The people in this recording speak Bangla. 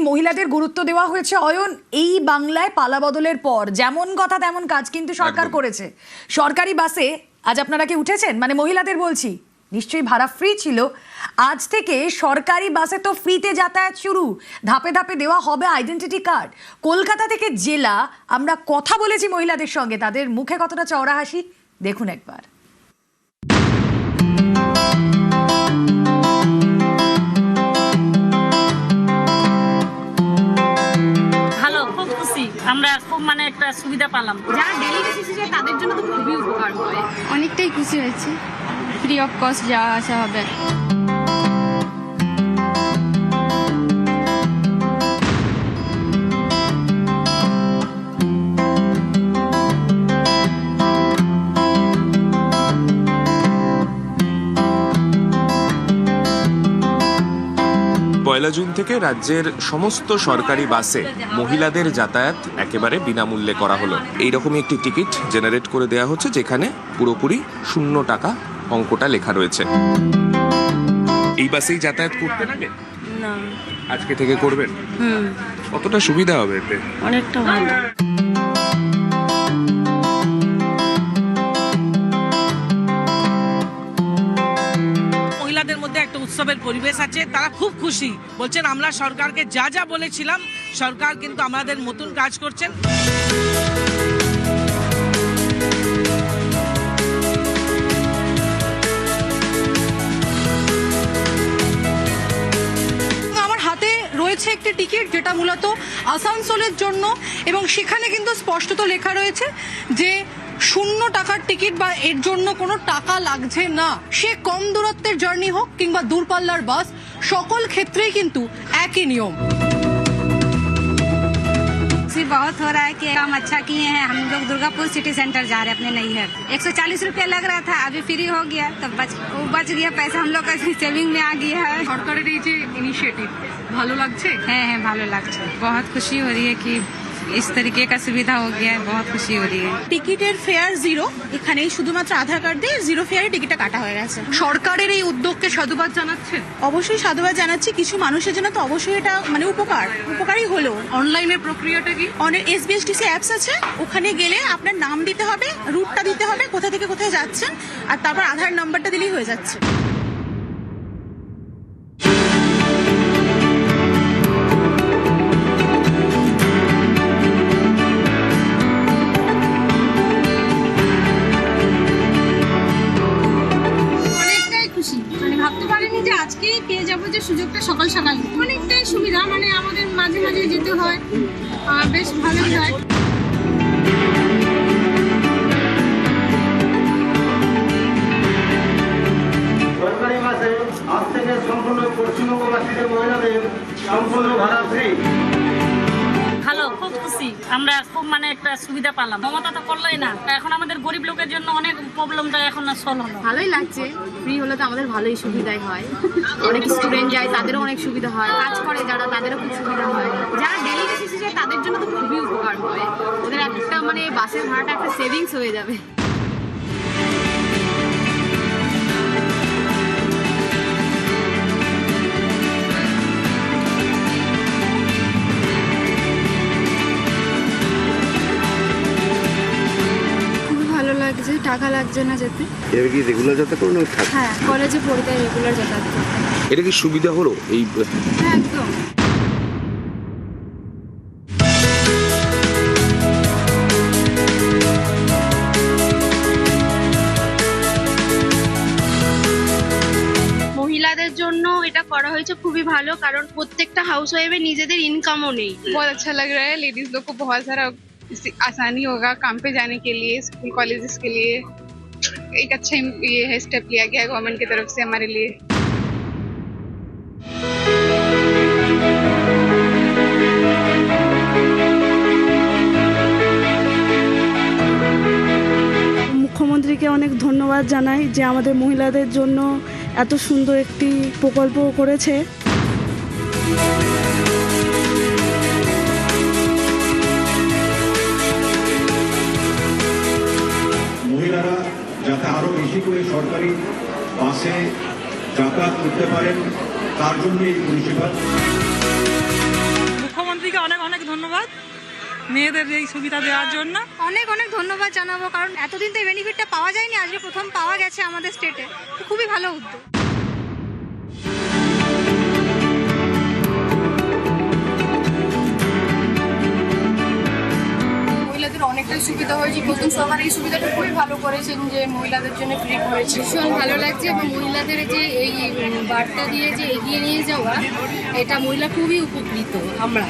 মহিলাদের গুরুত্ব দেওয়া হয়েছে অয়ন। এই বাংলায় পালা বদলের পর যেমন কথা তেমন কাজ কিন্তু সরকার করেছে। সরকারি বাসে আজ আপনারা কি উঠেছেন? মানে মহিলাদের বলছি, নিশ্চয়ই ভাড়া ফ্রি ছিল। আজ থেকে সরকারি বাসে তো ফ্রিতে যাতায়াত শুরু, ধাপে ধাপে দেওয়া হবে আইডেন্টিটি কার্ড। কলকাতা থেকে জেলা আমরা কথা বলেছি মহিলাদের সঙ্গে, তাদের মুখে কতটা চওড়া হাসি দেখুন একবার। আমরা খুব একটা সুবিধা পেলাম, যারা ডেলি বেসিসে যায় তাদের জন্য তো খুবই উপকার হয়। অনেকটাই খুশি হয়েছি, ফ্রি অফ কস্ট যাওয়া আসা হবে। পয়লা জুন থেকে রাজ্যের সমস্ত সরকারি বাসে মহিলাদের যাতায়াত একেবারে বিনামূল্যে করা হলো। এইরকমই একটি টিকিট জেনারেট করে দেওয়া হচ্ছে, যেখানে পুরোপুরি 0 টাকা অঙ্কটা লেখা রয়েছে। এই বাসেই যাতায়াত করতে লাগে না, আজকে থেকে করবেন। কতটা সুবিধা হবে এতে? অনেকটা ভালো। মহিলাদের মধ্যে একটা উৎসবের পরিবেশ আছে, তারা খুব খুশি, বলছেন আমরা সরকারকে যা যা বলেছিলাম সরকার কিন্তু আমাদের মতন কাজ করছেন। আমার হাতে রয়েছে একটি টিকিট যেটা মূলত আসানসোলের জন্য, এবং সেখানে কিন্তু স্পষ্টত লেখা রয়েছে যে 0 টাকার টিকিট বা এর জন্য কোনো টাকা লাগছে না। সে কম দূরত্বের জার্নি হোক কিংবা দূরপাল্লার বাস, সকল ক্ষেত্রেই কিন্তু একই নিয়ম। बहुत हो रहा है कि काम अच्छा किए हैं। हम लोग दुर्गापुर सिटी सेंटर जा रहे हैं अपने नैहर। 140 रुपया लग रहा था, अभी फ्री हो गया तो बच गया पैसा, हम लोग का सेविंग में आ गया है। সরকারের এই যে ইনিশিয়েটিভ ভালো লাগছে। है ভালো লাগছে, बहुत खुशी हो रही है कि इस तरीके का सुविधा हो गया है, बहुत खुशी हो रही है। টিকিটের ফেয়ার 0, এখানে শুধুমাত্র আধার কার্ড দিয়ে 0 ফেয়ারে টিকিটটা কাটা হয়ে গেছে। সরকারের এই উদ্যোগকে সাধুবাদ জানাচ্ছেন। অবশ্যই সাধুবাদ জানাচ্ছি, কিছু মানুষের জন্য তো অবশ্যই এটা উপকারই হলো। অনলাইনের প্রক্রিয়াটা কি? অনেক SBSTC অ্যাপস আছে, ওখানে গেলে আপনার নাম দিতে হবে, রুটটা দিতে হবে, কোথা থেকে কোথায় যাচ্ছেন, আর তারপর আধার নাম্বারটা দিলেই হয়ে যাচ্ছে। ভাবতে পারিনি যে আজকেই পেয়ে যাবো যে সুযোগটা, সকাল সকাল অনেকটাই সুবিধা। আমাদের মাঝে মাঝে যেতে হয়, বেশ ভালোই হয়। সরকারি বাসে আজ থেকে সম্পূর্ণ পশ্চিমবঙ্গবাসীদের মহিলাদের সম্পূর্ণ ভাড়া ফ্রি। ভালো, খুব খুশি। আমরা খুব একটা সুবিধা পেলাম। মমতা তো করলোই না, এখন আমাদের গরিব লোকের জন্য অনেক প্রবলেমটা এখন সলভ হলো। ভালোই লাগছে, ফ্রি হলে তো আমাদের ভালোই সুবিধাই হয়। অনেক স্টুডেন্ট যায়, তাদেরও অনেক সুবিধা হয়। কাজ করে যারা, তাদেরও খুব সুবিধা হয়। যারা ডেলি বেসিসে যায় তাদের জন্য তো খুবই উপকার হয়। ওদের একটা বাসের ভাড়াটা একটা সেভিংস হয়ে যাবে। লাগছে, টাকা লাগছে না যেতে। এর কি রেগুলার যাতায়াত করুন? হ্যাঁ, কলেজে পড়তে রেগুলার যাতায়াত করতে। এটা কি সুবিধা হলো এই? হ্যাঁ, একদম। মহিলাদের জন্য এটা করা হয়েছে খুবই ভালো, কারণ প্রত্যেকটা হাউস ওয়াইফের নিজেদের ইনকামও নেই। बहुत अच्छा लग रहा है, लेडीज लोग को बहुत सारा आसानी होगा काम पे जाने के लिए, स्कूल कॉलेजेस के लिए। एक अच्छा ये है स्टेप लिया गया है गवर्नमेंट की तरफ से हमारे लिए। মুখ্যমন্ত্রীকে অনেক ধন্যবাদ জানাই যে আমাদের মহিলাদের জন্য এত সুন্দর একটি প্রকল্প করেছে। মহিলারা যাতে আরো বেশি করে সরকারি বাসে যাতায়াত করতে পারেন, তার জন্য এই পরিষেবা। মেয়েদের এই সুবিধা দেওয়ার জন্য। অনেক অনেক ধন্যবাদ জানাবো, কারণ এতদিন তো এই বেনিফিটটা পাওয়া যায়নি, আজকে প্রথম পাওয়া গেছে আমাদের স্টেটে। খুবই ভালো উদ্যোগ। মহিলাদের অনেকটাই সুবিধা হয়েছে, নতুন সরকার এই সুবিধাটা খুবই ভালো করেছেন যে মহিলাদের জন্য ফ্রি করেছে। ভীষণ ভালো লাগছে এবং মহিলাদের যে এই বার্তা দিয়ে যে এগিয়ে নিয়ে যাওয়া, এটা মহিলা খুবই উপকৃত আমরা।